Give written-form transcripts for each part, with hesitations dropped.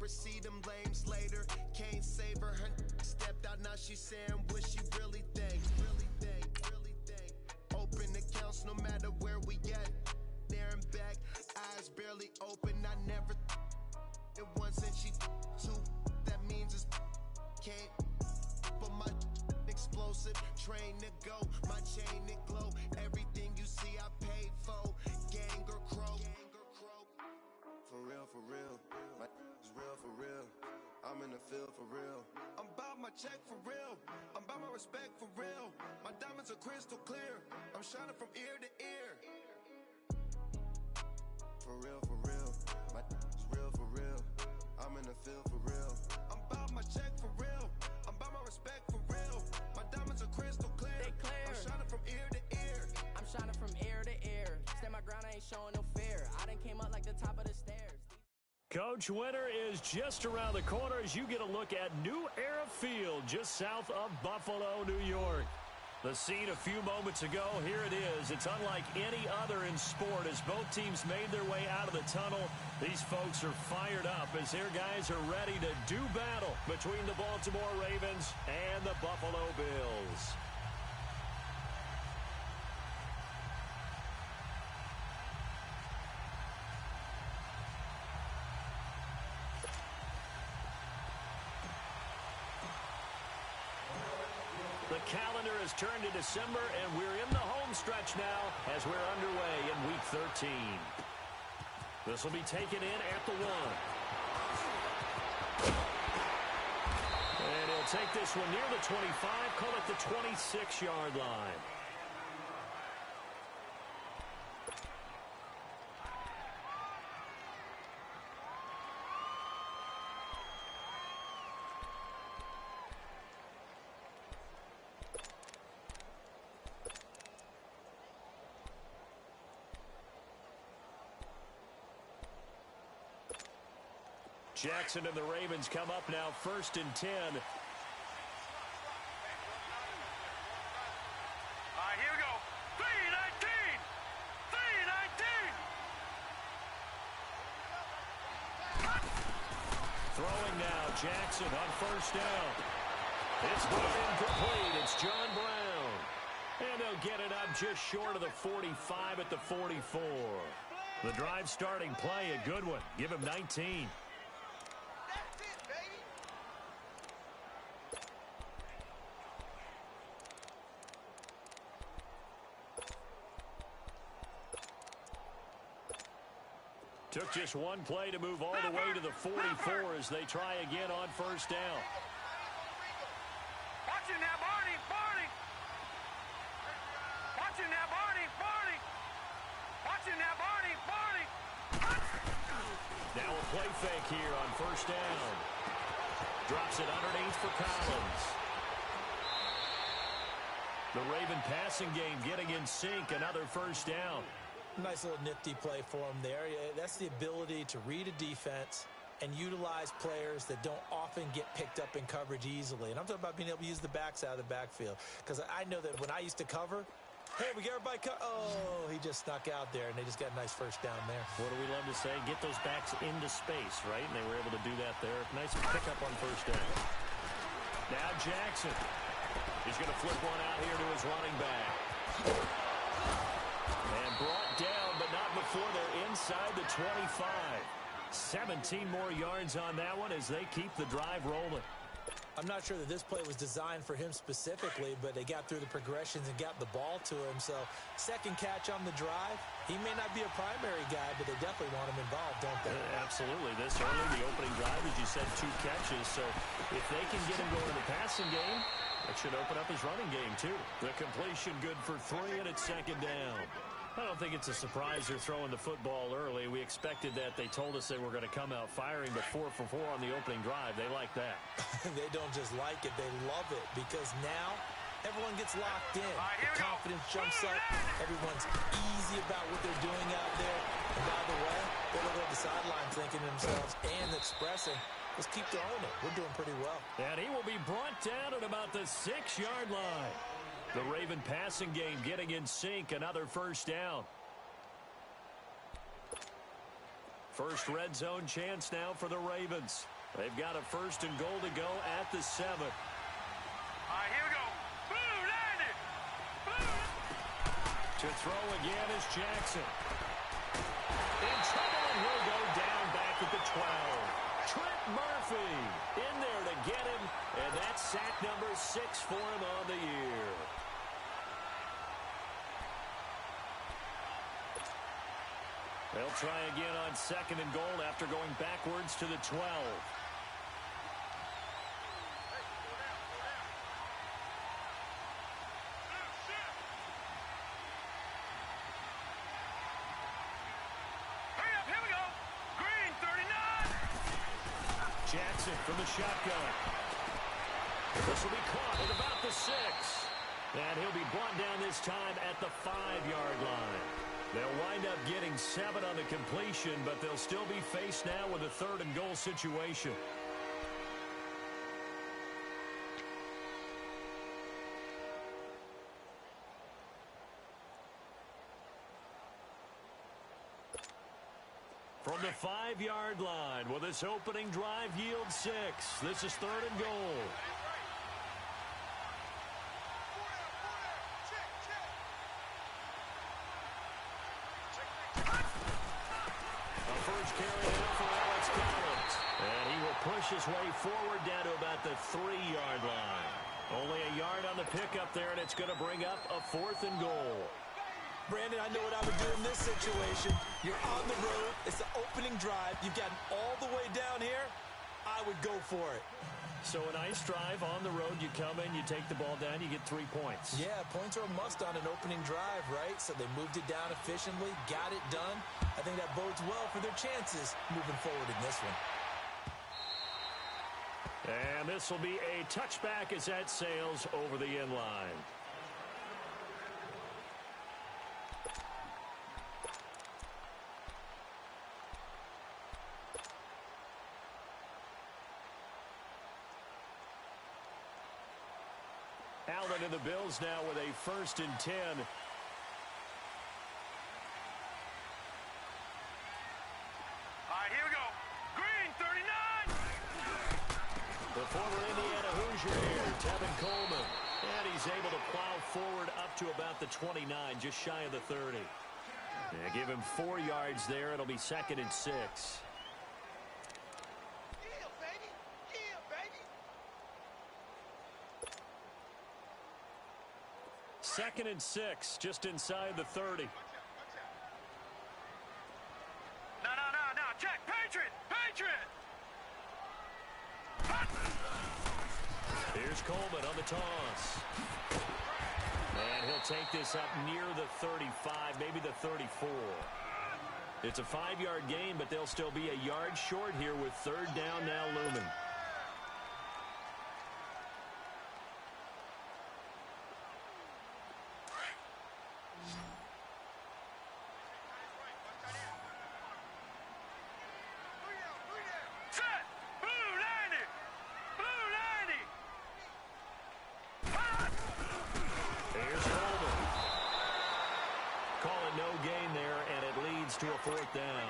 paper, see them lames later. Can't save her, her stepped out, now she saying what she really think. Open accounts no matter where we at. There and back, eyes barely open. I never it once and she two. That means it's can't. But my explosive, train to go, my chain it glow. Everything you see I paid for. Gang or crow. For real, my is real for real. I'm in the field for real. I'm about my check for real. I'm about my respect for real. My diamonds are crystal clear. I'm shining from ear to ear. For real, my is real for real. I'm in the field for real. I'm about my check for real. I'm about my respect for real. My diamonds are crystal clear. They clear. I'm shining from ear to ear. I'm shining from ear to ear. Stand my ground, I ain't showing no fear. I done came up like the top of the stairs. Coach Winter is just around the corner as you get a look at New Era Field, just south of Buffalo, New York. The scene a few moments ago, here it is. It's unlike any other in sport as both teams made their way out of the tunnel. These folks are fired up as their guys are ready to do battle between the Baltimore Ravens and the Buffalo Bills. The calendar has turned to December, and we're in the home stretch now as we're underway in Week 13. This will be taken in at the 1. And he'll take this one near the 25, call it the 26-yard line. Jackson and the Ravens come up now, 1st and 10. All right, here we go. 3-19! 3-19! Throwing now, Jackson on 1st down. It's not incomplete. It's John Brown. And they'll get it up just short of the 45 at the 44. The drive starting play, a good one. Give him 19. Took just one play to move all the way to the 44 as they try again on 1st down. Watching that, Barney! Barney! Watching that, Barney! Barney! Watching that, Barney! Barney! Now a play fake here on 1st down. Drops it underneath for Collins. The Raven passing game getting in sync, another 1st down. Nice little nifty play for him there. That's the ability to read a defense and utilize players that don't often get picked up in coverage easily. And I'm talking about being able to use the backs out of the backfield. Because I know that when I used to cover, hey, we got everybody oh, he just snuck out there, and they just got a nice 1st down there. What do we love to say? Get those backs into space, right? And they were able to do that there. Nice pickup on 1st down. Now Jackson. He's going to flip one out here to his running back. And brought down, but not before they're inside the 25. 17 more yards on that one as they keep the drive rolling. I'm not sure that this play was designed for him specifically, but they got through the progressions and got the ball to him. So, second catch on the drive. He may not be a primary guy, but they definitely want him involved, don't they? Absolutely. This early, the opening drive, as you said, 2 catches. So, if they can get him going in the passing game, that should open up his running game, too. The completion good for 3, and it's 2nd down. I don't think it's a surprise they're throwing the football early. We expected that. They told us they were going to come out firing, but 4 for 4 on the opening drive. They like that. They don't just like it. They love it because now everyone gets locked in. The confidence jumps up. Everyone's easy about what they're doing out there. And by the way, they're looking at the sideline thinking to themselves and expressing, let's keep throwing it. We're doing pretty well. And he will be brought down at about the 6-yard line. The Raven passing game getting in sync, another 1st down. First red zone chance now for the Ravens. They've got a first and goal to go at the 7. All right, here we go. Blue, land it. Blue. To throw again is Jackson. In trouble, and he'll go down back at the 12. Trent Murphy in there to get him, and that's sack number 6 for him on the year. They'll try again on second and goal after going backwards to the 12. Jackson from the shotgun. This will be caught at about the 6. And he'll be brought down this time at the 5-yard line. They'll wind up getting 7 on the completion, but they'll still be faced now with a third and goal situation. From the 5-yard line, will this opening drive yield 6? This is third and goal. A first carry out for Alex Collins. And he will push his way forward down to about the 3-yard line. Only a yard on the pickup there, and it's going to bring up a 4th and goal. Brandon, I know what I would do in this situation. You're on the road. It's the opening drive. You've gotten all the way down here. I would go for it. So a nice drive on the road. You come in, you take the ball down, you get 3 points. Yeah, points are a must on an opening drive, right? So they moved it down efficiently, got it done. I think that bodes well for their chances moving forward in this one. And this will be a touchback as that sails over the end line. Allen and the Bills now with a 1st and 10. All right, here we go. Green, 39. The former Indiana Hoosier here, Tevin Coleman. And he's able to plow forward up to about the 29, just shy of the 30. Yeah, give him 4 yards there. It'll be 2nd and 6. Second and 6, just inside the 30. No. Check. Patriot. Here's Coleman on the toss. And he'll take this up near the 35, maybe the 34. It's a 5-yard gain, but they'll still be a yard short here with 3rd down now looming. To a 4th down.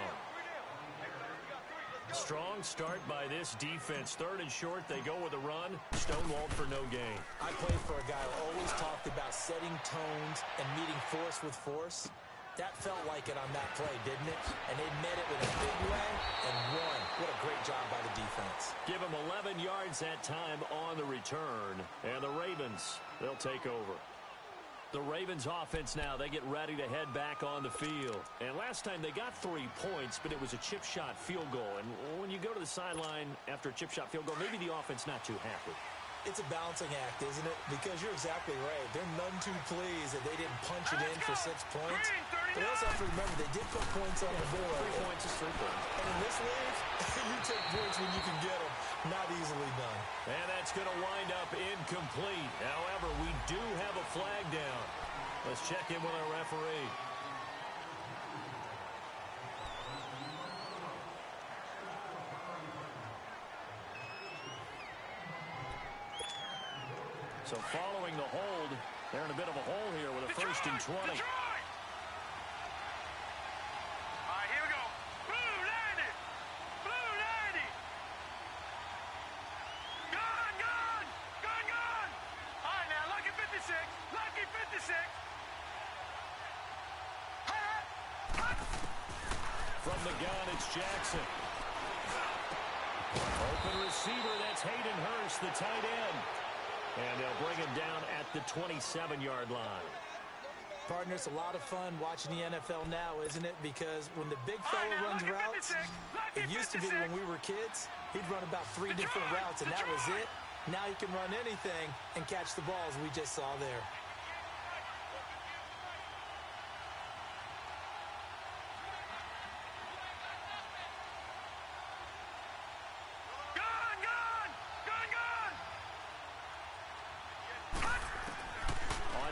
Strong start by this defense. 3rd and short, they go with a run. Stonewalled for no gain. I played for a guy who always talked about setting tones and meeting force with force. That felt like it on that play, didn't it? And they met it with a big way and won. What a great job by the defense. Give them 11 yards that time on the return. And the Ravens, they'll take over. The Ravens offense now, they get ready to head back on the field. And last time they got 3 points, but it was a chip shot field goal. And when you go to the sideline after a chip shot field goal, maybe the offense not too happy. It's a balancing act, isn't it? Because you're exactly right. They're none too pleased that they didn't punch it in for 6 points. But they also have to remember they did put points on the board. 3 points is 3 points. And in this league, you take points when you can get them. Not easily done. And that's going to wind up incomplete. However, we do have a flag down. Let's check in with our referee. So following the hold, they're in a bit of a hole here with a 1st and 20. Detroit! All right, here we go. Blue landed. From the gun, it's Jackson. Open receiver, that's Hayden Hurst, the tight end. And they'll bring him down at the 27-yard line. Partner, it's a lot of fun watching the NFL now, isn't it? Because when the big fella runs routes, it used to be when we were kids, he'd run about 3 different routes, and that was it. Now he can run anything and catch the balls we just saw there.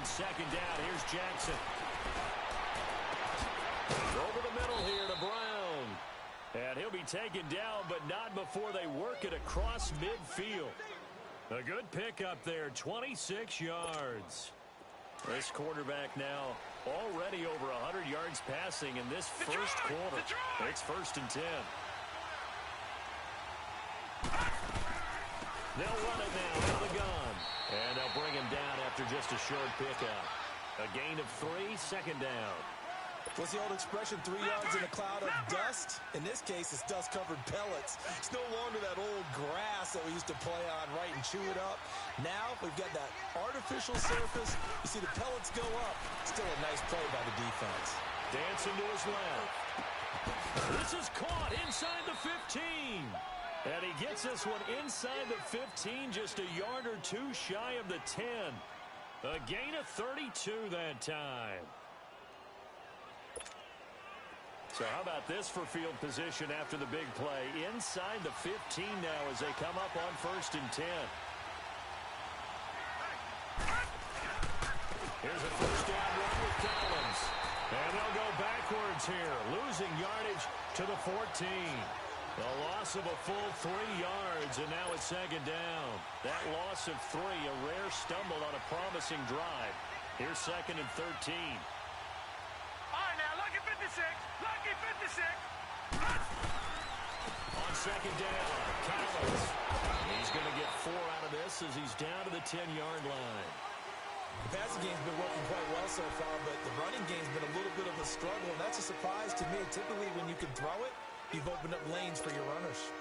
Second down, here's Jackson. Over the middle here to Brown. And he'll be taken down, but not before they work it across midfield. A good pickup there, 26 yards. This quarterback now already over 100 yards passing in this first quarter. It's 1st and 10. They'll run it now out of the gun. And they'll bring him down after just a short pickup. A gain of 3, second down. What's the old expression, 3 yards in a cloud of dust? In this case, it's dust-covered pellets. It's no longer that old grass that we used to play on, right, and chew it up. Now we've got that artificial surface. You see the pellets go up. Still a nice play by the defense. Dancing to his left. This is caught inside the 15. And he gets this one inside the 15, just a yard or 2 shy of the 10. A gain of 32 that time. So how about this for field position after the big play? Inside the 15 now as they come up on 1st and 10. Here's a first down run with Collins. And they'll go backwards here, losing yardage to the 14. A loss of a full 3 yards, and now it's second down. That loss of 3, a rare stumble on a promising drive. Here's 2nd and 13. All right, now, lucky 56. Lucky 56. On second down, Collins. He's going to get 4 out of this as he's down to the 10-yard line. The passing game's been working quite well so far, but the running game's been a little bit of a struggle, and that's a surprise to me. Typically, when you can throw it, you've opened up lanes for your runners.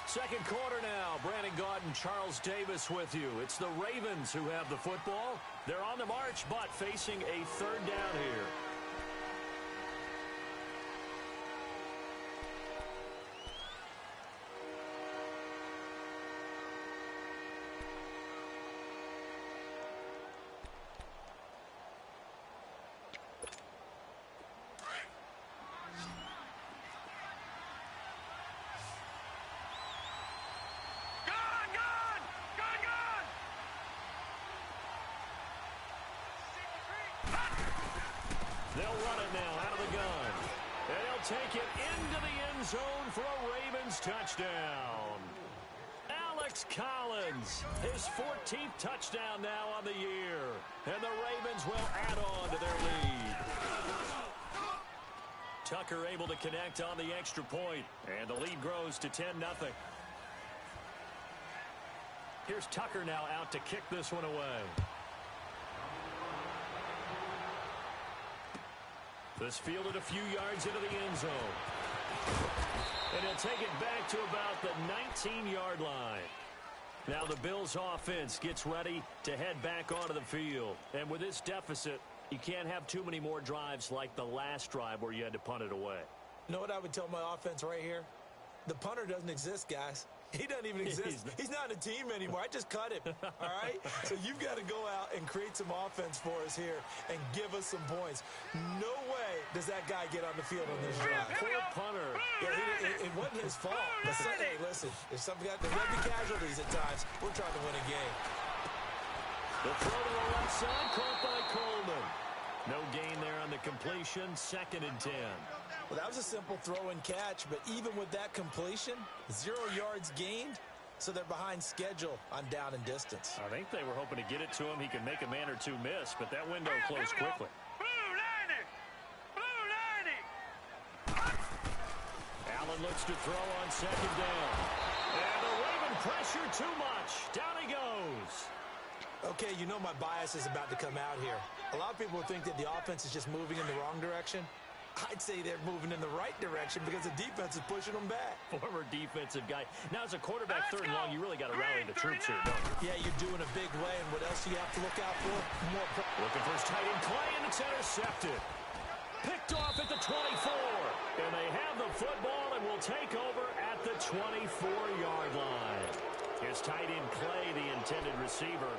Second quarter now. Brandon Gaudin, Charles Davis with you. It's the Ravens who have the football. They're on the march, but facing a 3rd down here. They'll run it now out of the gun. And he'll take it into the end zone for a Ravens touchdown. Alex Collins, his 14th touchdown now on the year. And the Ravens will add on to their lead. Tucker able to connect on the extra point. And the lead grows to 10-0. Here's Tucker now out to kick this one away. This fielded a few yards into the end zone. And he'll take it back to about the 19-yard line. Now the Bills offense gets ready to head back onto the field. And with this deficit, you can't have too many more drives like the last drive where you had to punt it away. You know what I would tell my offense right here? The punter doesn't exist, guys. He doesn't even exist. He's not in a team anymore. I just cut him, all right? So you've got to go out and create some offense for us here and give us some points. No way does that guy get on the field on this drive. Poor punter. Yeah, it wasn't his fault. But hey, listen, if something got the heavy casualties at times, we're trying to win a game. The throw to the left side, caught by Coleman. No gain there on the completion, 2nd and 10. Well, that was a simple throw and catch, but even with that completion, 0 yards gained, so they're behind schedule on down and distance. I think they were hoping to get it to him. He could make a man or two miss, but that window closed quickly. Blue 90! Blue 90! Allen looks to throw on second down. And the Raven pressure too much. Down he goes. Okay, you know my bias is about to come out here. A lot of people think that the offense is just moving in the wrong direction. I'd say they're moving in the right direction because the defense is pushing them back. Former defensive guy. Now, as a quarterback, third and long, you really got to rally the troops here, don't you? Yeah, you're doing a big way, and what else do you have to look out for? Looking for his tight end, Clay, and it's intercepted. Picked off at the 24. And they have the football and will take over at the 24-yard line. His tight end, Clay, the intended receiver.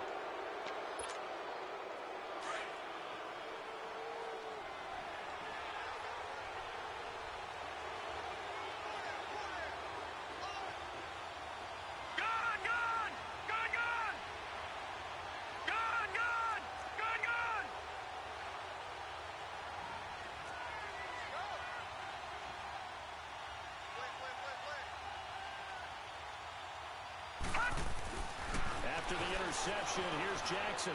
After the interception, here's Jackson.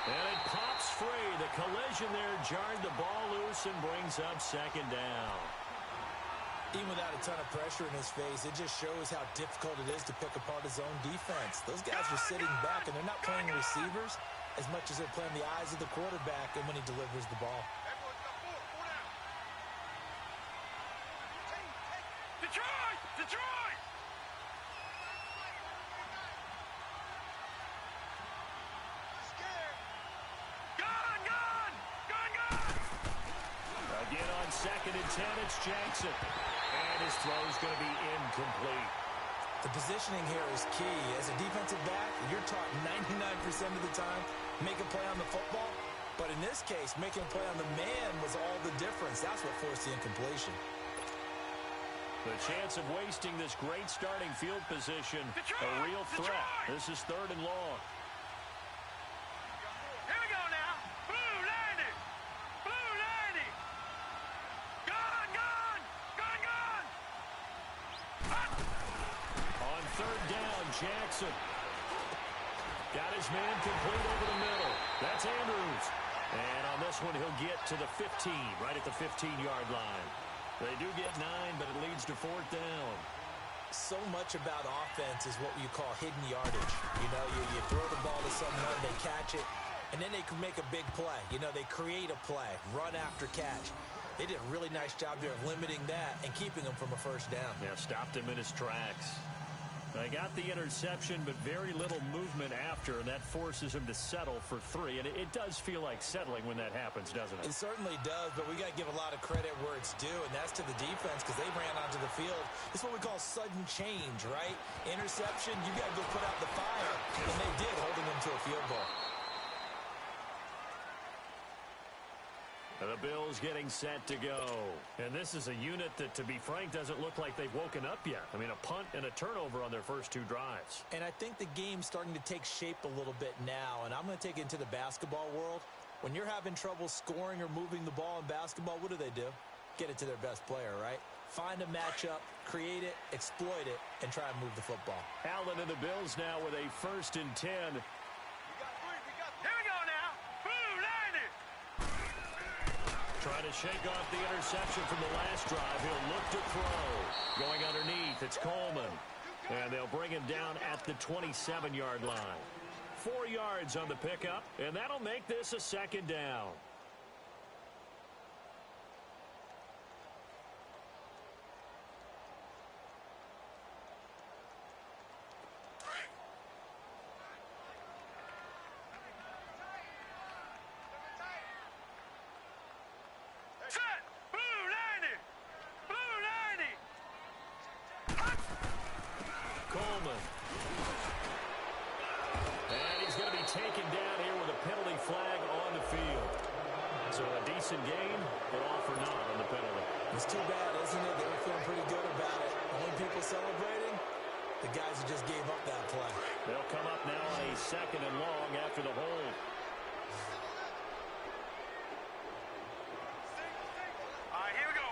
And it pops free. The collision there jarred the ball loose and brings up second down. Even without a ton of pressure in his face, it just shows how difficult it is to pick apart his own defense. Those guys are sitting back, and they're not playing receivers as much as they're playing the eyes of the quarterback and when he delivers the ball. Detroit! Detroit! Again on 2nd and 10, it's Jackson. And his throw is going to be incomplete. The positioning here is key. As a defensive back, you're taught 99% of the time, make a play on the football. But in this case, making a play on the man was all the difference. That's what forced the incompletion. The chance of wasting this great starting field position, a real threat. This is 3rd and long. Here we go now. Blue landing. Blue landing. Gone, gone. Gone, gone. On 3rd down, Jackson. Got his man complete over the middle. That's Andrews. And on this one, he'll get to the 15, right at the 15-yard line. They do get 9, but it leads to 4th down. So much about offense is what you call hidden yardage. You know, you throw the ball to someone, they catch it, and then they can make a big play. You know, they create a play, run after catch. They did a really nice job there of limiting that and keeping him from a first down. Yeah, stopped him in his tracks. They got the interception, but very little movement after, and that forces him to settle for 3. And it does feel like settling when that happens, doesn't it? It certainly does, but we got to give a lot of credit where it's due, and that's to the defense because they ran onto the field. It's what we call sudden change, right? Interception, you got to go put out the fire, and they did, holding them to a field goal. The Bills getting set to go. And this is a unit that, to be frank, doesn't look like they've woken up yet. I mean, a punt and a turnover on their first 2 drives. And I think the game's starting to take shape a little bit now, and I'm going to take it into the basketball world. When you're having trouble scoring or moving the ball in basketball, what do? Get it to their best player, right? Find a matchup, create it, exploit it, and try and move the football. Allen and the Bills now with a 1st and 10. Here we go now. Blue landing. Trying to shake off the interception from the last drive. He'll look to throw. Going underneath, it's Coleman. And they'll bring him down at the 27-yard line. 4 yards on the pickup, and that'll make this a 2nd down. Coleman. And he's going to be taken down here with a penalty flag on the field. So a decent game, but all for naught on the penalty. It's too bad, isn't it? They were feeling pretty good about it. Only people celebrating, the guys who just gave up that play. They'll come up now on a 2nd and long after the hold. All right, here we go.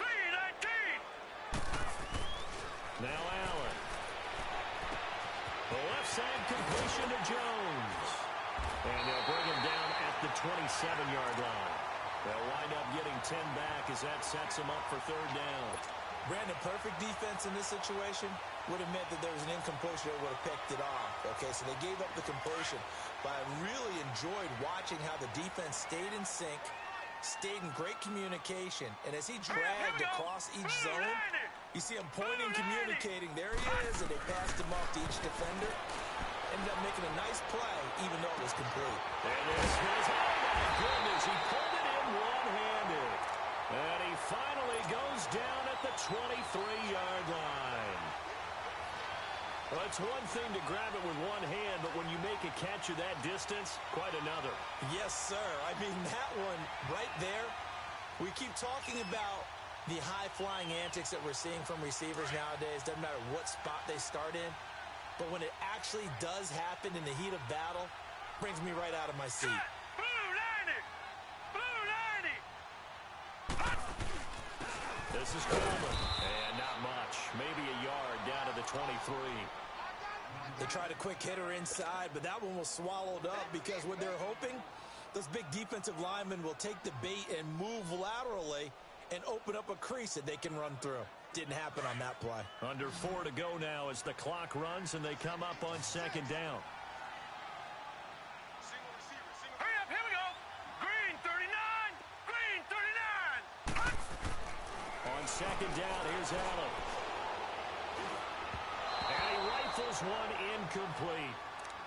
3-19. Now Allen. The left side completion to Jones. And they'll bring him down at the 27-yard line. They'll wind up getting 10 back as that sets him up for 3rd down. Brandon, perfect defense in this situation would have meant that there was an incompletion that would have picked it off. Okay, so they gave up the completion. But I really enjoyed watching how the defense stayed in sync, stayed in great communication. And as he dragged across each zone, you see him pointing, communicating. There he is, and they passed him off to each defender. Ended up making a nice play, even though it was complete. And this is, oh my goodness, he pulled it in one-handed. And he finally goes down at the 23-yard line. Well, it's one thing to grab it with one hand, but when you make a catch of that distance, quite another. Yes, sir. I mean, that one right there, we keep talking about the high-flying antics that we're seeing from receivers nowadays. Doesn't matter what spot they start in. But when it actually does happen in the heat of battle, brings me right out of my seat. This is Coleman. And not much. Maybe a yard down to the 23. They tried a quick hitter inside, but that one was swallowed up because what they're hoping, those big defensive linemen will take the bait and move laterally and open up a crease that they can run through. Didn't happen on that play. Under 4 to go now as the clock runs and they come up on second down. Hurry up, here we go. Green 39, green 39. On second down, here's Allen. And he rifles one incomplete.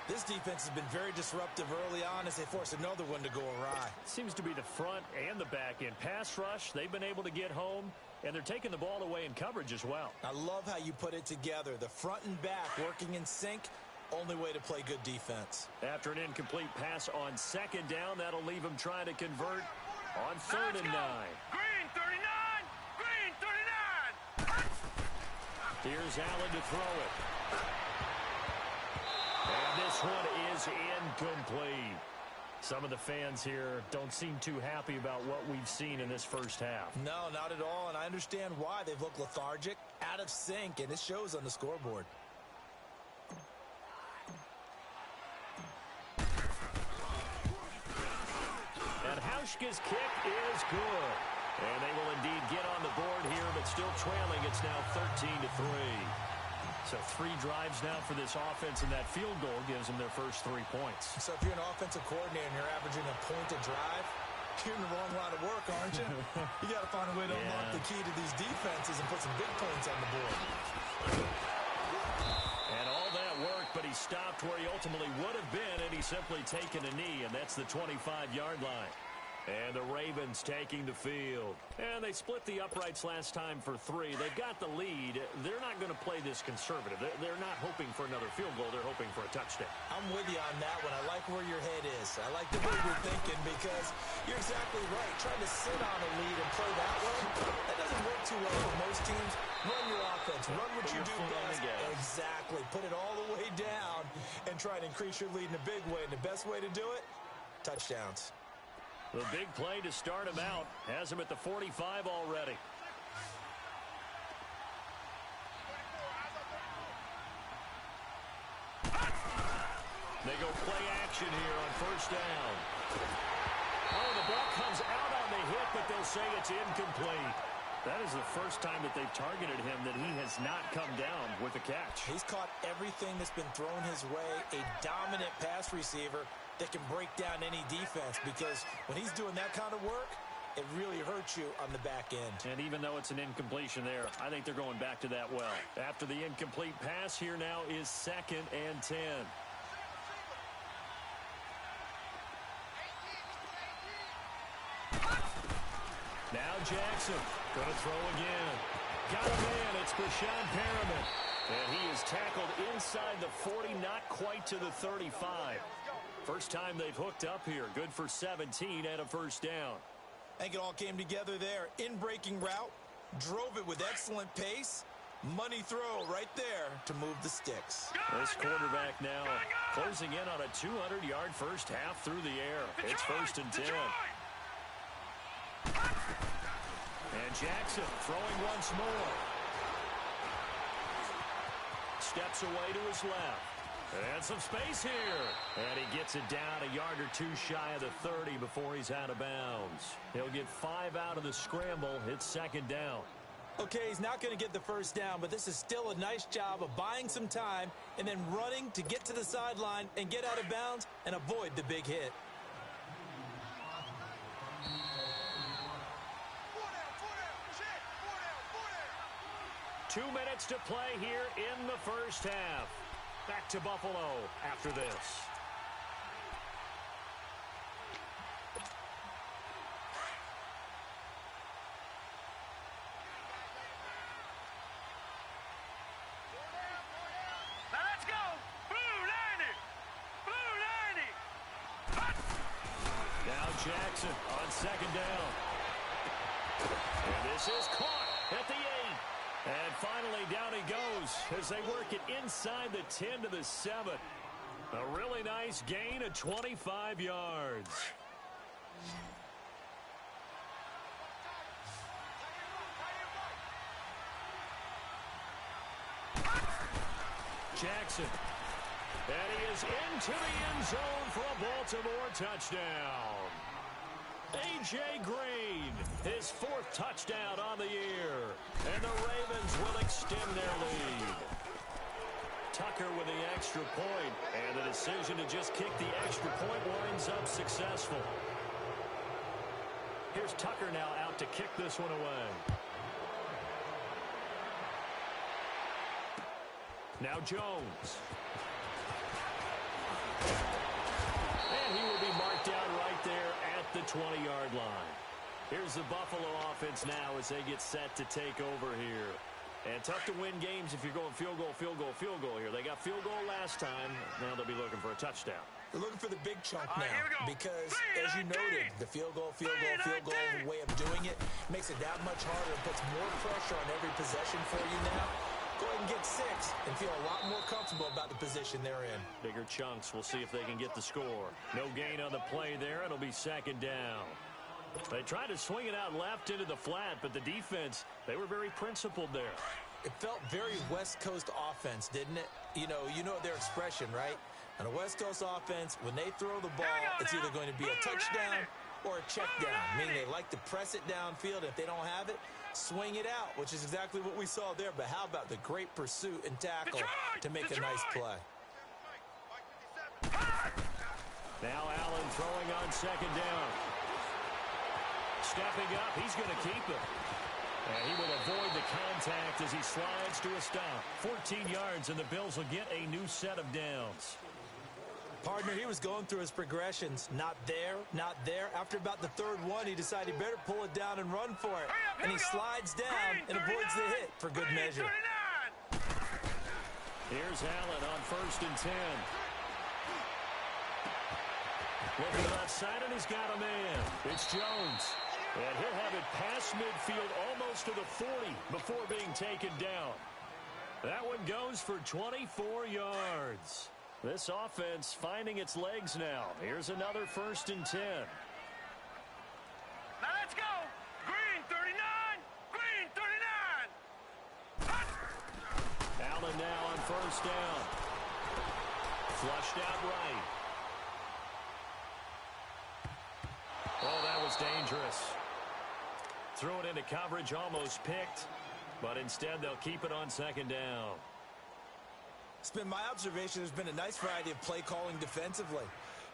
This defense has been very disruptive early on as they force another one to go awry. Seems to be the front and the back end. Pass rush, they've been able to get home, and they're taking the ball away in coverage as well. I love how you put it together. The front and back working in sync, only way to play good defense. After an incomplete pass on second down, that'll leave him trying to convert on third and 9. Green 39, green 39. Here's Allen to throw it. And this one is incomplete. Some of the fans here don't seem too happy about what we've seen in this first half. No, not at all, and I understand why. They've looked lethargic, out of sync, and it shows on the scoreboard. And Hauschka's kick is good. And they will indeed get on the board here, but still trailing. It's now 13-3. So 3 drives now for this offense, and that field goal gives them their first 3 points. So if you're an offensive coordinator and you're averaging a point a drive, you're in the wrong line of work, aren't you? You got to find a way to unlock the key to these defenses and put some big points on the board. And all that work, but he stopped where he ultimately would have been, and he's simply taken a knee, and that's the 25-yard line. And the Ravens taking the field. And they split the uprights last time for 3. They've got the lead. They're not going to play this conservative. They're not hoping for another field goal. They're hoping for a touchdown. I'm with you on that one. I like where your head is. I like the way you're thinking because you're exactly right. Trying to sit on a lead and play that way, that doesn't work too well for most teams. Run your offense. Run what you do best. Exactly. Put it all the way down and try to increase your lead in a big way. And the best way to do it, touchdowns. The big play to start him out has him at the 45 already. They go play action here on first down. Oh, the ball comes out on the hit, but they'll say it's incomplete. That is the first time that they've targeted him that he has not come down with a catch. He's caught everything that's been thrown his way, a dominant pass receiver that can break down any defense because when he's doing that kind of work, it really hurts you on the back end. And even though it's an incompletion there, I think they're going back to that well. After the incomplete pass, here now is 2nd and 10. Now Jackson going to throw again. Got a man. It's Breshad Perriman. And he is tackled inside the 40, not quite to the 35. First time they've hooked up here. Good for 17 and a first down. I think it all came together there. In-breaking route, drove it with excellent pace. Money throw right there to move the sticks. This quarterback now closing in on a 200-yard first half through the air. It's 1st and 10. And Jackson throwing once more. Steps away to his left. And some space here. And he gets it down a yard or 2 shy of the 30 before he's out of bounds. He'll get 5 out of the scramble. It's 2nd down. Okay, he's not going to get the first down, but this is still a nice job of buying some time and then running to get to the sideline and get out of bounds and avoid the big hit. 2 minutes to play here in the first half. Back to Buffalo after this. Now let's go. Blue Lightning. Blue Lightning. Hot. Now Jackson on second down. And this is caught at the 8. And finally down he goes as they work it inside the 10 to the 7. A really nice gain of 25 yards. Jackson. And he is into the end zone for a Baltimore touchdown. A.J. Green, his 4th touchdown on the year. And the Ravens will extend their lead. Tucker with the extra point, and the decision to just kick the extra point winds up successful. Here's Tucker now out to kick this one away. Now Jones. And he will be marked down right there at the 20-yard line. Here's the Buffalo offense now as they get set to take over here. And tough to win games if you're going field goal, field goal, field goal here. They got field goal last time. Now they'll be looking for a touchdown. They're looking for the big chunk All right, now here we go. because, 3-19. as you noted, the field goal way of doing it makes it that much harder and puts more pressure on every possession for you now. Go ahead and get 6 and feel a lot more comfortable about the position they're in. Bigger chunks. We'll see if they can get the score. No gain on the play there. It'll be second down. They tried to swing it out left into the flat, but the defense, they were very principled there. It felt very West Coast offense, didn't it? You know their expression, right? On a West Coast offense, when they throw the ball, it's either going to be a touchdown or a check down, meaning they like to press it downfield. If they don't have it, swing it out, which is exactly what we saw there. But how about the great pursuit and tackle to make a nice play? Now Allen throwing on second down. Stepping up, he's going to keep it. And he will avoid the contact as he slides to a stop. 14 yards, and the Bills will get a new set of downs. Partner, he was going through his progressions. Not there, not there. After about the 3rd one, he decided he better pull it down and run for it. And he slides down and avoids the hit for good measure. Here's Allen on 1st and 10. Looking left side, and he's got a man. It's Jones. And he'll have it past midfield almost to the 40 before being taken down. That one goes for 24 yards. This offense finding its legs now. Here's another 1st and 10. Now let's go. Green 39. Green 39. Allen now on 1st down. Flushed out right. Oh, that was dangerous. Threw it into coverage, almost picked. But instead, they'll keep it on 2nd down. It's been my observation there's been a nice variety of play calling defensively.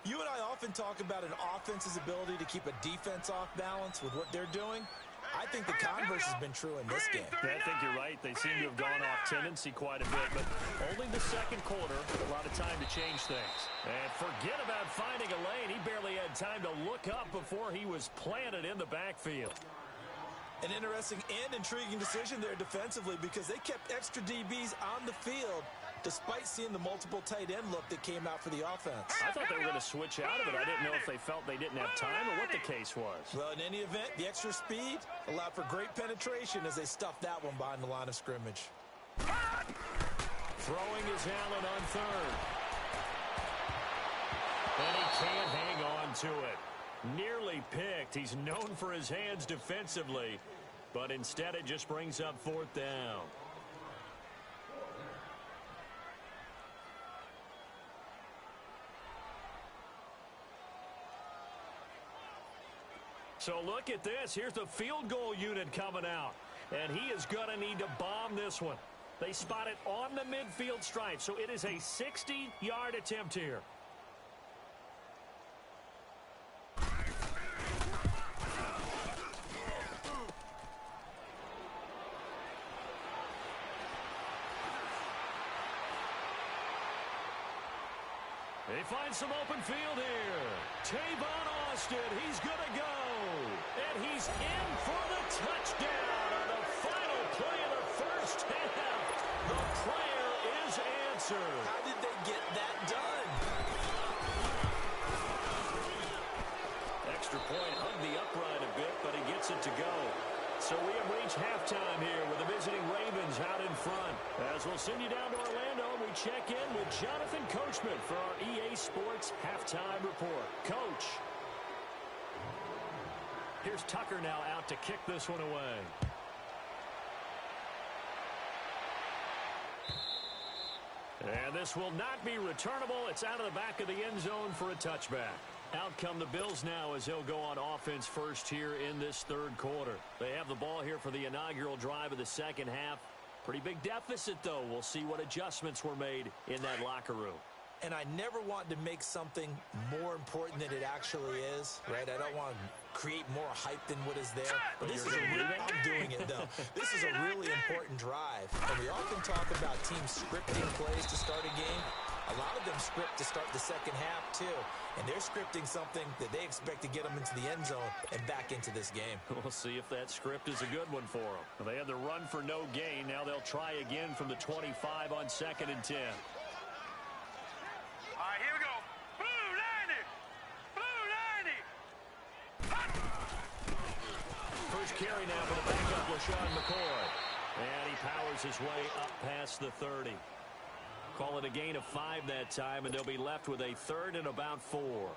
You and I often talk about an offense's ability to keep a defense off balance with what they're doing. I think the converse has been true in this game. Yeah, I think you're right. They seem to have gone off tendency quite a bit, but only the 2nd quarter, a lot of time to change things. And forget about finding a lane. He barely had time to look up before he was planted in the backfield. An interesting and intriguing decision there defensively because they kept extra DBs on the field despite seeing the multiple tight end look that came out for the offense. I thought they were going to switch out of it. I didn't know if they felt they didn't have time or what the case was. Well, in any event, the extra speed allowed for great penetration as they stuffed that one behind the line of scrimmage. Throwing is Allen on 3rd. And he can't hang on to it. Nearly picked. He's known for his hands defensively, but instead it just brings up 4th down. So look at this. Here's the field goal unit coming out. and he is going to need to bomb this one. They spot it on the midfield stripe, so it is a 60-yard attempt here. They find some open field here. Tavon Austin, he's going to go. And he's in for the touchdown on the final play of the first half. The prayer is answered. How did they get that done? Extra point hugged the upright a bit, but he gets it to go. So we have reached halftime here with the visiting Ravens out in front. As we'll send you down to Orlando, we check in with Jonathan Coachman for our EA Sports Halftime Report. Coach. Here's Tucker now out to kick this one away. And this will not be returnable. It's out of the back of the end zone for a touchback. Out come the Bills now as they'll go on offense first here in this third quarter. They have the ball here for the inaugural drive of the second half. Pretty big deficit, though. We'll see what adjustments were made in that locker room. And I never want to make something more important than it actually is, right? I don't want to create more hype than what is there. But this is I'm doing it, though. This is a really important drive. And we often talk about teams scripting plays to start a game. A lot of them script to start the second half, too. And they're scripting something that they expect to get them into the end zone and back into this game. We'll see if that script is a good one for them. They had the run for no gain. Now they'll try again from the 25 on 2nd and 10. All right, here we go. Blue Landy! Blue Landy! First carry now for the backup, LaShawn McCoy. And he powers his way up past the 30. Call it a gain of 5 that time, and they'll be left with a 3rd and about 4.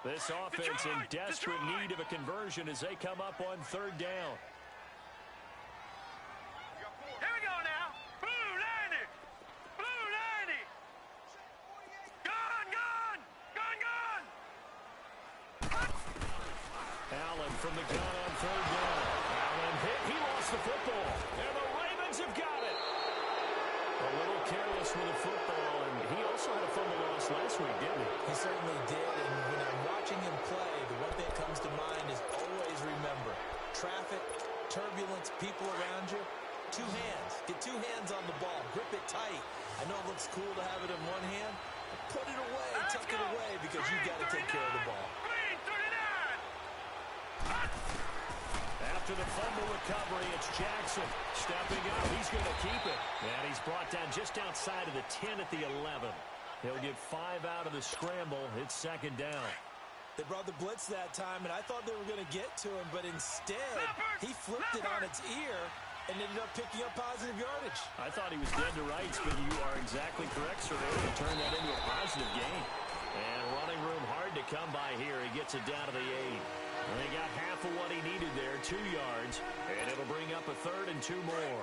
This offense in desperate need of a conversion as they come up on 3rd down. Here we go now. Blue Landy! Blue Landy! Gone, gone! Gone, gone! Allen from the gun on 3rd down. Allen hit. He lost the football. And the Ravens have got it. A little careless with the football, and he also had a fumble loss last week, didn't he? He certainly did, and when I'm watching him play, the one thing that comes to mind is always remember, traffic, turbulence, people around you, 2 hands. Get 2 hands on the ball. Grip it tight. I know it looks cool to have it in one hand, but put it away, tuck it away, because you've got to take care of the ball. Green 39! After the fumble recovery, it's Jackson stepping up. He's going to keep it. And he's brought down just outside of the 10 at the 11. He'll get 5 out of the scramble. It's 2nd down. They brought the blitz that time, and I thought they were going to get to him, but instead, he flipped it on its ear and ended up picking up positive yardage. I thought he was dead to rights, but you are exactly correct, sir. They were going to turn that into a positive gain. And running room hard to come by here. He gets it down to the 8. And they got half of what he needed there, 2 yards, and it'll bring up a 3rd and 2 more.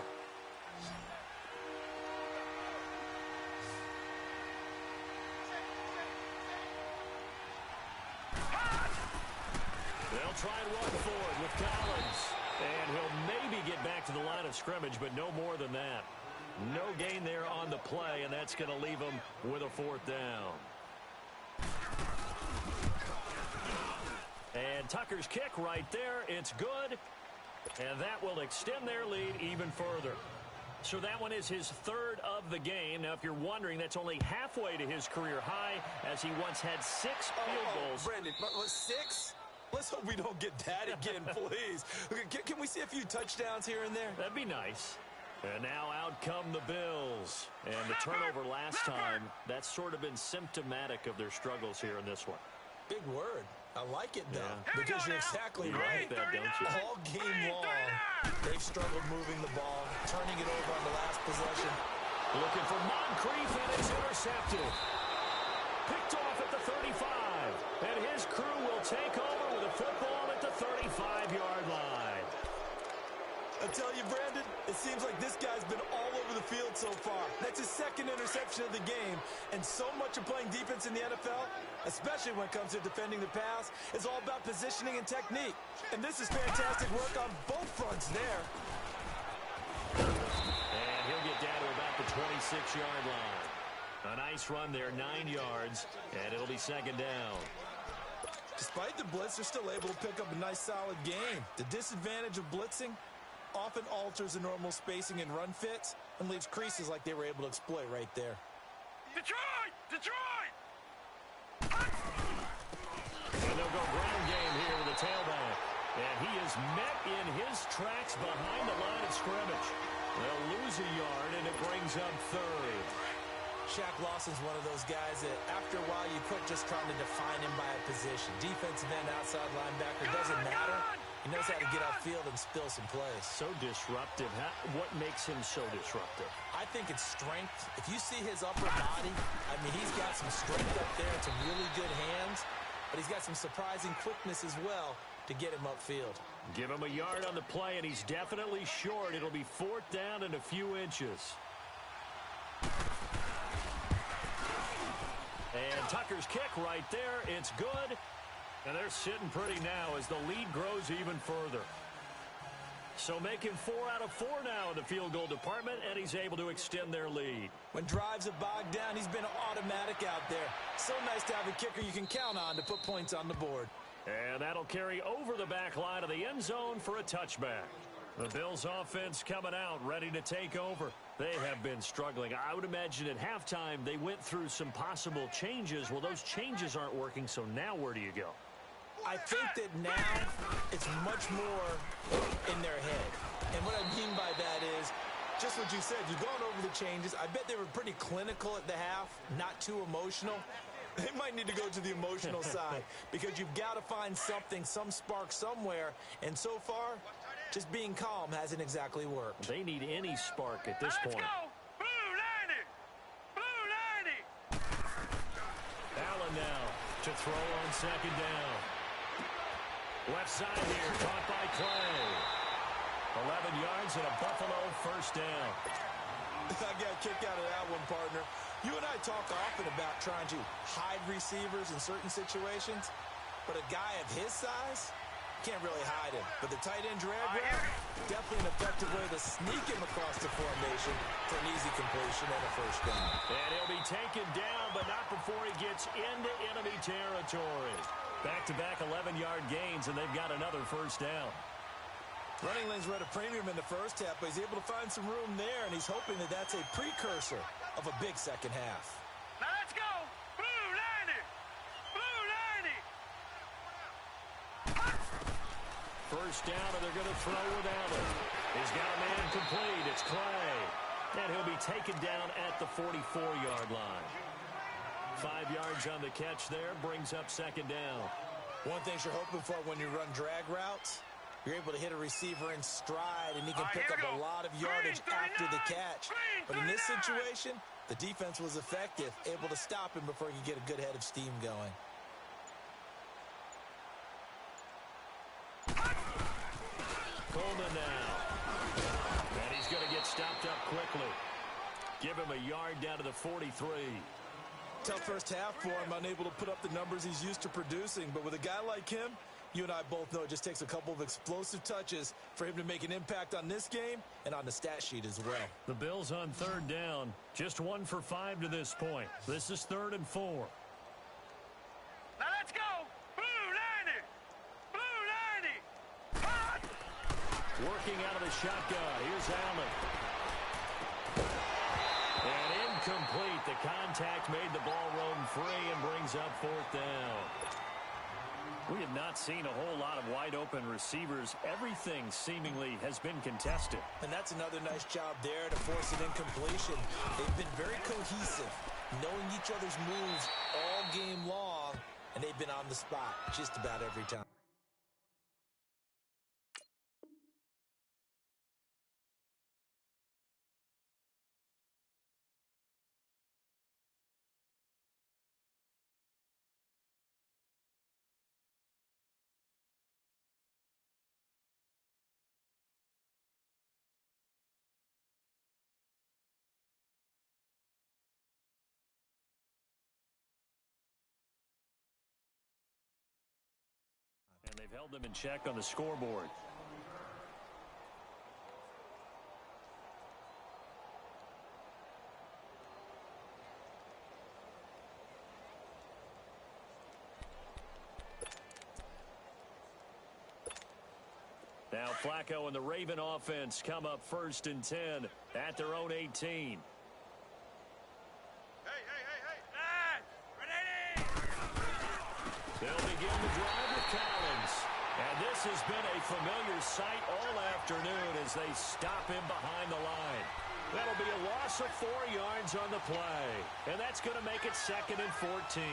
They'll try and run forward with Collins, and he'll maybe get back to the line of scrimmage, but no more than that. No gain there on the play, and that's going to leave him with a 4th down. And Tucker's kick right there. It's good. And that will extend their lead even further. So that one is his 3rd of the game. Now, if you're wondering, that's only halfway to his career high, as he once had 6 field goals. Brandon, 6? Let's hope we don't get that again, please. Can we see a few touchdowns here and there? That'd be nice. And now out come the Bills. And the turnover last time, that's sort of been symptomatic of their struggles here in this one. Big word. I like it, though, yeah. Because you're exactly right. That, don't you? All game long, they've struggled moving the ball, turning it over on the last possession. Looking for Moncrief, and it's intercepted. Picked off at the 35. And his crew will take over with a football at the 35-yard line. I tell you, Brandon, it seems like this guy's been all over the field so far. That's his 2nd interception of the game. And so much of playing defense in the NFL, especially when it comes to defending the pass, is all about positioning and technique. And this is fantastic work on both fronts there. 26-yard line. A nice run there, 9 yards, and it'll be second down. Despite the blitz, they're still able to pick up a nice, solid gain. The disadvantage of blitzing often alters the normal spacing and run fits and leaves creases like they were able to exploit right there. Detroit! Detroit! And they'll go ground game here with the tailback. And he is met in his tracks behind the line of scrimmage. They'll lose a yard, and it brings up third. Shaq Lawson's one of those guys that after a while you quit just trying to define him by a position. Defensive end, outside linebacker, doesn't matter. He knows how to get upfield and spill some plays. So disruptive. What makes him so disruptive? I think it's strength. If you see his upper body, I mean, he's got some strength up there and some really good hands, but he's got some surprising quickness as well to get him upfield. Give him a yard on the play, and he's definitely short. It'll be 4th down and a few inches. And Tucker's kick right there. It's good. And they're sitting pretty now as the lead grows even further. So making 4 out of 4 now in the field goal department, and he's able to extend their lead. When drives are bogged down, he's been automatic out there. So nice to have a kicker you can count on to put points on the board. And that'll carry over the back line of the end zone for a touchback. The Bills offense coming out, ready to take over. They have been struggling. I would imagine at halftime they went through some possible changes. Well, those changes aren't working, so now where do you go? I think that now it's much more in their head. And what I mean by that is just what you said. You've gone over the changes. I bet they were pretty clinical at the half, not too emotional. They might need to go to the emotional side because you've got to find something, some spark somewhere. And so far, just being calm hasn't exactly worked. They need any spark at this point. Let's go! Blue Landy! Blue Landy! Allen now to throw on second down. Left side here, caught by Clay. 11 yards and a Buffalo first down. I got a kick out of that one, partner. You and I talk often about trying to hide receivers in certain situations, but a guy of his size can't really hide him. But the tight end drag route, definitely an effective way to sneak him across the formation for an easy completion and a first down. And he'll be taken down, but not before he gets into enemy territory. Back-to-back 11-yard gains, and they've got another first down. Running lanes were at a premium in the first half, but he's able to find some room there, and he's hoping that that's a precursor of a big second half. Now let's go! Blue Landy! Blue Landy! First down, and they're going to throw with Allen. He's got a man complete. It's Clay. And he'll be taken down at the 44-yard line. 5 yards on the catch there, brings up second down. One thing you're hoping for when you run drag routes, you're able to hit a receiver in stride, and he can pick up a lot of yardage after the catch. But in this situation, the defense was effective, able to stop him before he could get a good head of steam going. Coleman now. And he's going to get stopped up quickly. Give him a yard down to the 43. Tough first half for him, unable to put up the numbers he's used to producing. But with a guy like him, you and I both know it just takes a couple of explosive touches for him to make an impact on this game and on the stat sheet as well. The Bills on third down, just 1 for 5 to this point. This is 3rd and 4. Now let's go! Blue Landy! Blue Landy! Hot! Working out of the shotgun. Here's Allen. And incomplete. The contact made the ball roam free and brings up 4th down. We have not seen a whole lot of wide-open receivers. Everything seemingly has been contested. And that's another nice job there to force an incompletion. They've been very cohesive, knowing each other's moves all game long, and they've been on the spot just about every time. And they've held them in check on the scoreboard. Flacco and the Raven offense come up 1st and 10 at their own 18. They'll begin the drive with Collins. And this has been a familiar sight all afternoon as they stop him behind the line. That'll be a loss of 4 yards on the play. And that's going to make it 2nd and 14.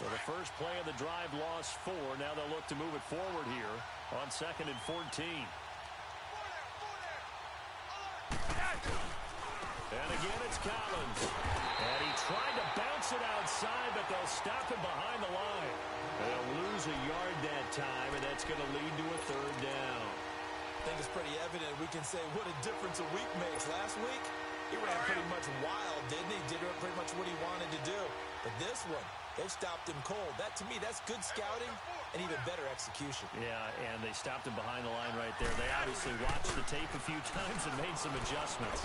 So the first play of the drive lost 4. Now they'll look to move it forward here on 2nd and 14. And again, it's Collins. And he tried to bounce it outside, but they'll stop him behind the line. They'll lose a yard that time, and that's going to lead to a 3rd down. I think it's pretty evident. We can say what a difference a week makes. Last week, he ran pretty much wild, didn't he? Did pretty much what he wanted to do. But this one, they've stopped him cold. That, to me, that's good scouting and even better execution. Yeah, and they stopped him behind the line right there. They obviously watched the tape a few times and made some adjustments.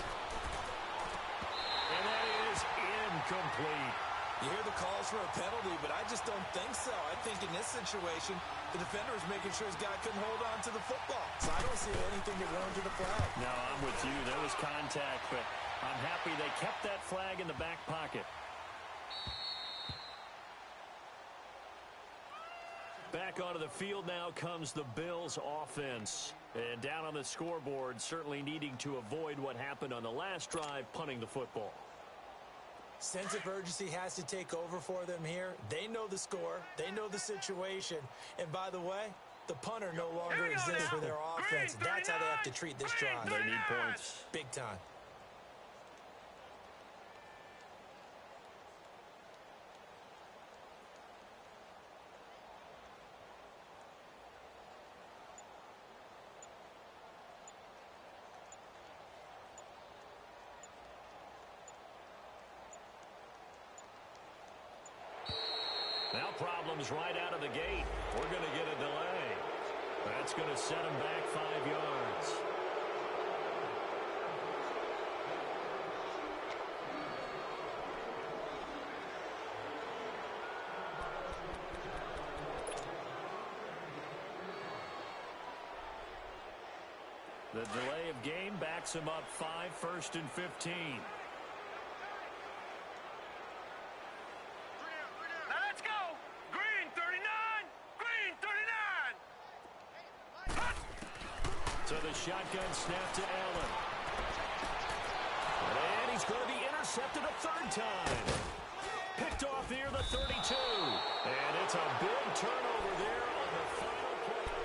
And that is incomplete. You hear the calls for a penalty, but I just don't think so. I think in this situation, the defender is making sure his guy couldn't hold on to the football. So I don't see anything to warrant the flag. No, I'm with you. There was contact, but I'm happy they kept that flag in the back pocket. Back onto the field now comes the Bills offense. And down on the scoreboard, certainly needing to avoid what happened on the last drive, punting the football. Sense of urgency has to take over for them here. They know the score. They know the situation. And by the way, the punter no longer exists for their offense. That's how they have to treat this drive. They need points. Big time. Now problems right out of the gate. We're going to get a delay. That's going to set him back 5 yards. The delay of game backs him up 5, 1st and 15. So the shotgun snap to Allen. And he's going to be intercepted a 3rd time. Picked off near the 32. And it's a big turnover there on the final play.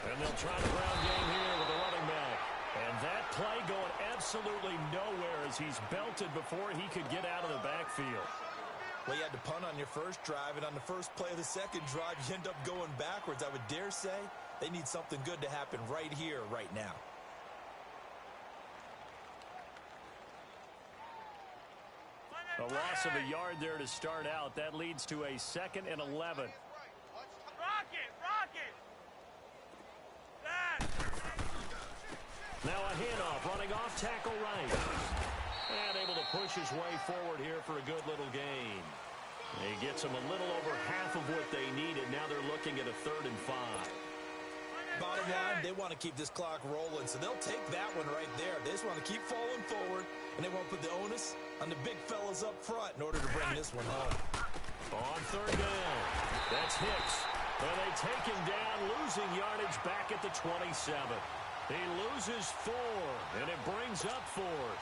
And they'll try the ground game here with the running back. And that play going absolutely nowhere as he's belted before he could get out of the backfield. Well, you had to punt on your first drive, and on the first play of the second drive, you end up going backwards. I would dare say they need something good to happen right here, right now. A loss of a yard there to start out. That leads to a 2nd and 11. Now a handoff, running off tackle right. And able to push his way forward here for a good little gain. He gets them a little over half of what they needed. Now they're looking at a 3rd and 5. Bottom line, they want to keep this clock rolling, so they'll take that one right there. They just want to keep falling forward, and they won't put the onus on the big fellas up front in order to bring this one home. On 3rd down, that's Hicks. And they take him down, losing yardage back at the 27. He loses 4, and it brings up 4th.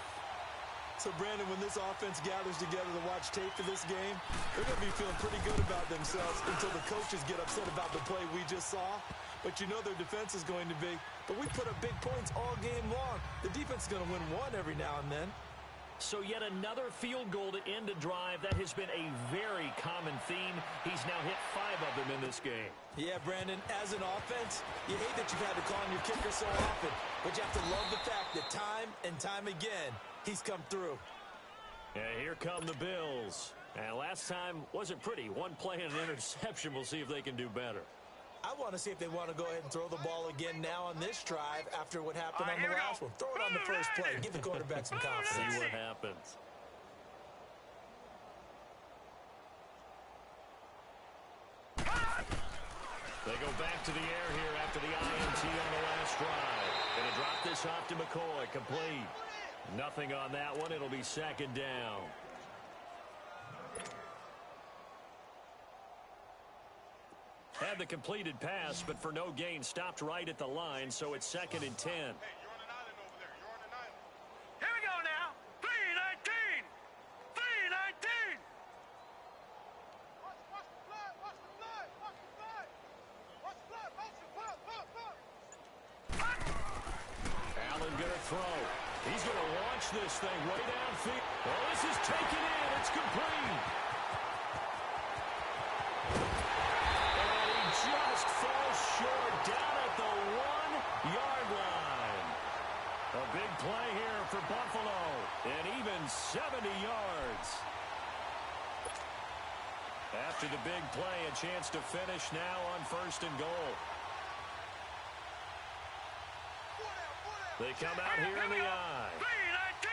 So, Brandon, when this offense gathers together to watch tape for this game, they're going to be feeling pretty good about themselves until the coaches get upset about the play we just saw. But you know their defense is going to be. But we put up big points all game long. The defense is going to win one every now and then. So yet another field goal to end a drive. That has been a very common theme. He's now hit 5 of them in this game. Yeah, Brandon, as an offense, you hate that you've had to call on your kicker so often. But you have to love the fact that time and time again, he's come through. And here come the Bills. And last time wasn't pretty. One play and an interception. We'll see if they can do better. I want to see if they want to go ahead and throw the ball again now on this drive after what happened on the last one. Throw it on the first play. Give the quarterback some confidence. See what happens. They go back to the air here after the INT on the last drive. Going to drop this off to McCoy. Complete. Nothing on that one. It'll be second down. Had the completed pass, but for no gain, stopped right at the line, so it's 2nd and 10. Hey, you're on an island over there. You're on an island. Here we go now. 3-19. 3-19. Watch the flag. Watch the flag. Watch the flag. Watch the flag. Look. Allen going to throw. He's going to launch this thing way downfield. Well, this is taken in. It's complete. Just falls short down at the 1-yard line. A big play here for Buffalo, and even 70 yards. After the big play, a chance to finish now on 1st and goal. They come out here in the eye. 3-19.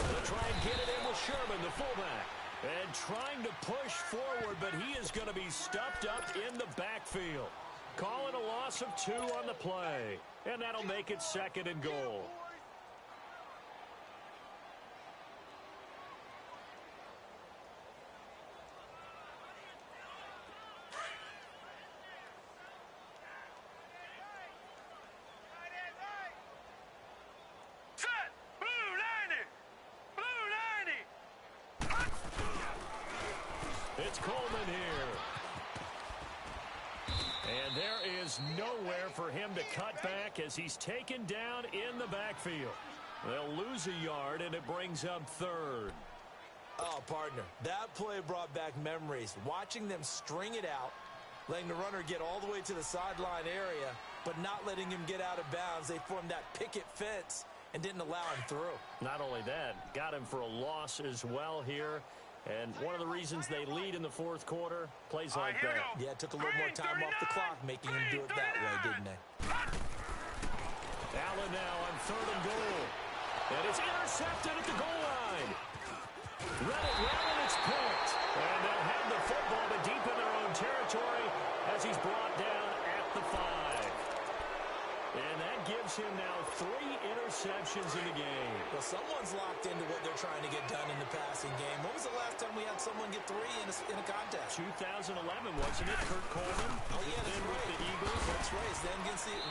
They'll try and get it in with Sherman, the fullback. And trying to push forward, but he is going to be stuffed up in the backfield. Calling a loss of 2 on the play. And that'll make it 2nd and goal. It's Coleman here. And there is nowhere for him to cut back as he's taken down in the backfield. They'll lose a yard, and it brings up 3rd. Oh, partner, that play brought back memories. Watching them string it out, letting the runner get all the way to the sideline area, but not letting him get out of bounds. They formed that picket fence and didn't allow him through. Not only that, got him for a loss as well here. And one of the reasons they lead in the 4th quarter, plays like that. Yeah, it took a little more time off the clock, making him do it that way, didn't they? Allen now on 3rd and goal. And it's intercepted at the goal line. Read it well, and it's picked. And they'll have the football, but deep in their own territory as he's brought down at the 5. And that gives him now 3 interceptions in the game. Well, someone's locked into what they're trying to get done in the passing game. When was the last time we had someone get 3 in a contest? 2011, wasn't it? Kurt Coleman. Oh, yeah, that's right. With the Eagles. That's right. It's then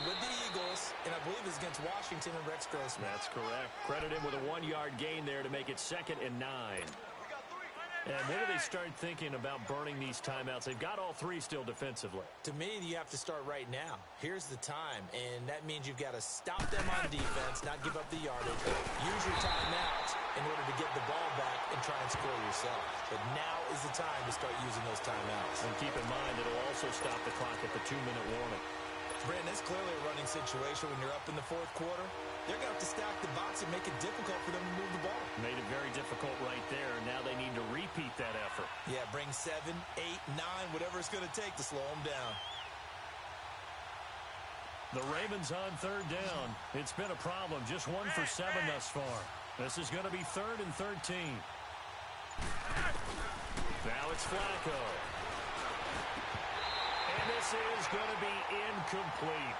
with the Eagles, and I believe it's against Washington and Rex Grossman. That's correct. Credit him with a 1-yard gain there to make it 2nd and 9. And when do they start thinking about burning these timeouts? They've got all 3 still defensively. To me, you have to start right now. Here's the time, and that means you've got to stop them on defense, not give up the yardage. Use your timeouts in order to get the ball back and try and score yourself. But now is the time to start using those timeouts. And keep in mind, it'll also stop the clock at the 2-minute warning. Brandon, it's clearly a running situation when you're up in the 4th quarter. They're going to have to stack the box and make it difficult for them to move the ball. Made it very difficult right there. Now they need to repeat that effort. Yeah, bring 7, 8, 9, whatever it's going to take to slow them down. The Ravens on 3rd down. It's been a problem. Just 1 for 7 thus far. This is going to be 3rd and 13. Now it's Flacco. And this is going to be incomplete.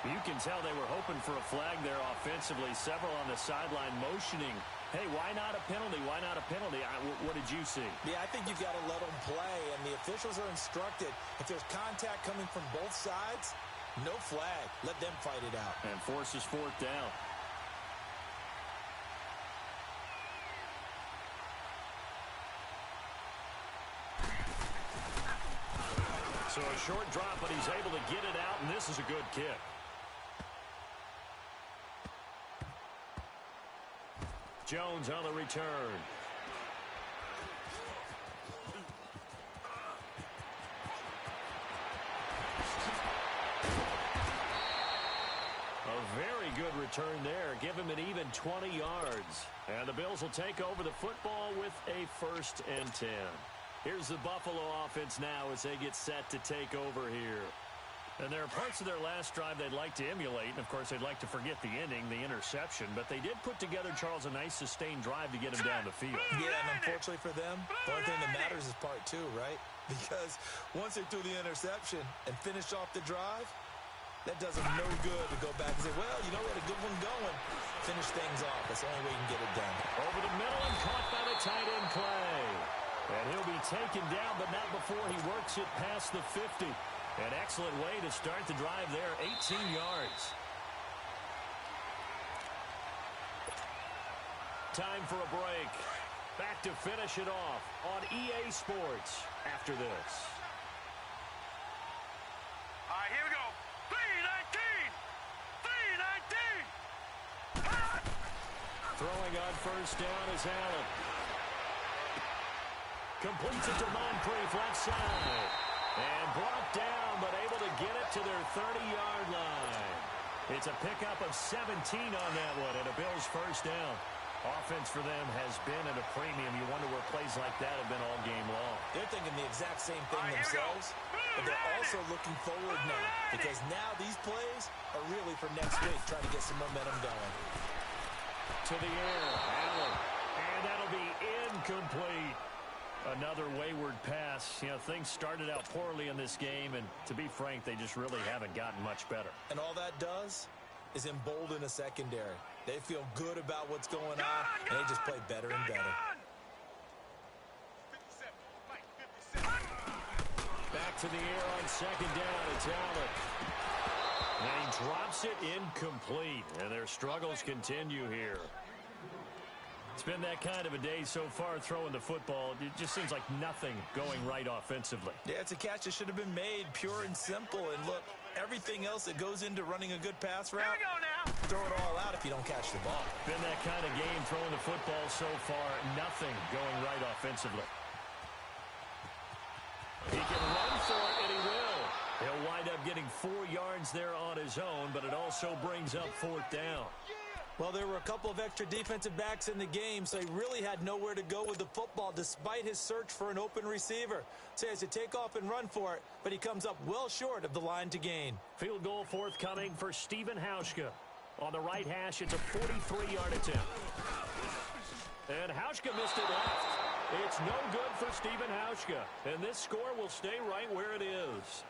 You can tell they were hoping for a flag there offensively. Several on the sideline motioning. Hey, why not a penalty? Why not a penalty? What did you see? Yeah, I think you've got to let them play, and the officials are instructed. If there's contact coming from both sides, no flag. Let them fight it out. And forces 4th down. So a short drop, but he's able to get it out, and this is a good kick. Jones on the return. A very good return there. Give him an even 20 yards. And the Bills will take over the football with a 1st and 10. Here's the Buffalo offense now as they get set to take over here. And there are parts of their last drive they'd like to emulate. And, of course, they'd like to forget the ending, the interception. But they did put together, Charles, a nice sustained drive to get him down the field. Yeah, and unfortunately for them, the only thing that matters is part 2, right? Because once they threw the interception and finished off the drive, that does them no good to go back and say, well, you know, we had a good one going. Finish things off. That's the only way you can get it done. Over the middle and caught by the tight end, Clay. And he'll be taken down, but not before he works it past the 50. An excellent way to start the drive there, 18 yards. Time for a break. Back to finish it off on EA Sports after this. All right, here we go. 3-19. 3-19. Throwing on first down is Allen. Completes it to Moncrief left side. And brought down, but able to get it to their 30-yard line. It's a pickup of 17 on that one, and a Bills first down. Offense for them has been at a premium. You wonder where plays like that have been all game long. They're thinking the exact same thing themselves, but they're also looking forward now, because now these plays are really for next week, trying to get some momentum going. To the air, Allen, and that'll be incomplete. Another wayward pass. You know, things started out poorly in this game, and to be frank, they just really haven't gotten much better. And all that does is embolden a secondary. They feel good about what's going on, and they just play better and better. 57. Back to the air on second down. It's Allen. And he drops it incomplete, and their struggles continue here. It's been that kind of a day so far throwing the football. It just seems like nothing going right offensively. Yeah, it's a catch that should have been made, pure and simple. And look, everything else that goes into running a good pass route, Here we go now. throw it all out if you don't catch the ball. Been that kind of game throwing the football so far. Nothing going right offensively. He can run for it, and he will. He'll wind up getting 4 yards there on his own, but it also brings up 4th down. Well, there were a couple of extra defensive backs in the game, so he really had nowhere to go with the football despite his search for an open receiver. So he has to take off and run for it, but he comes up well short of the line to gain. Field goal forthcoming for Stephen Hauschka. On the right hash, it's a 43-yard attempt. And Hauschka missed it left. It's no good for Stephen Hauschka, and this score will stay right where it is.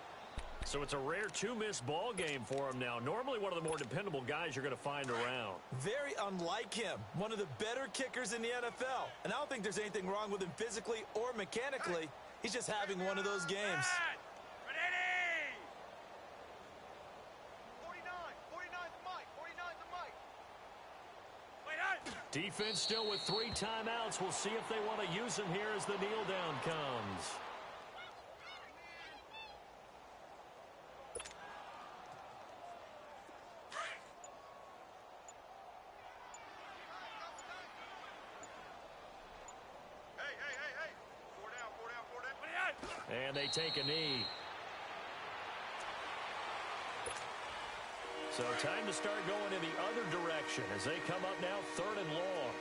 So it's a rare 2-miss ball game for him now. Normally one of the more dependable guys you're going to find around. Very unlike him. One of the better kickers in the NFL. And I don't think there's anything wrong with him physically or mechanically. He's just having one of those games. Ready! 49. 49's Mike. 49's Mike. Wait, Defense still with 3 timeouts. We'll see if they want to use them here as the kneel down comes. And they take a knee. So time to start going in the other direction as they come up now 3rd and long.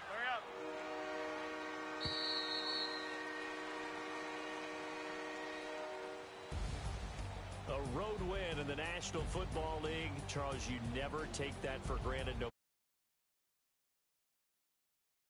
Hurry up. A road win in the National Football League. Charles, you never take that for granted. No